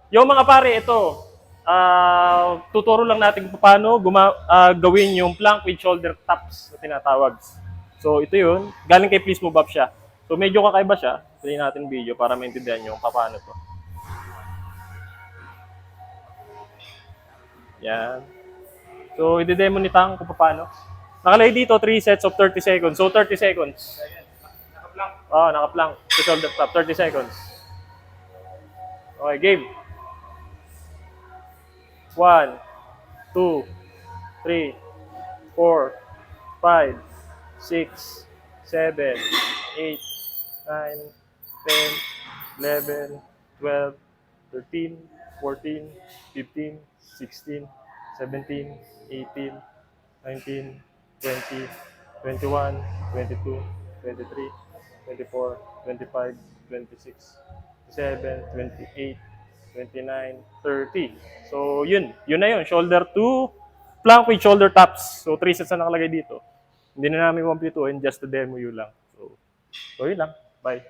Yung mga pare, ito, tuturo lang natin kung paano gawin yung plank with shoulder taps na tinatawag. So, ito yun. Galing kay Please Move Up siya. So, medyo kakaiba siya. Play natin video para maintindihan nyo kung paano to. Yan. So, i-demo ni Tang kung paano. Nakalagay dito 3 sets of 30 seconds. So, 30 seconds. Naka-plank. To shoulder tap. 30 seconds. Okay, game. 1, 2, 3, 4, 5, 6, 7, 8, 9, 10, 11, 12, 13, 14, 15, 16, 17, 18, 19, 20, 21, 22, 23, 24, 25, 26, 27, 28, 29, 30. So, yun na yun. Shoulder to plank with shoulder taps. So, 3 sets na nakalagay dito. Hindi na namin kumpletuhin, just to demo you lang. So yun lang. Bye.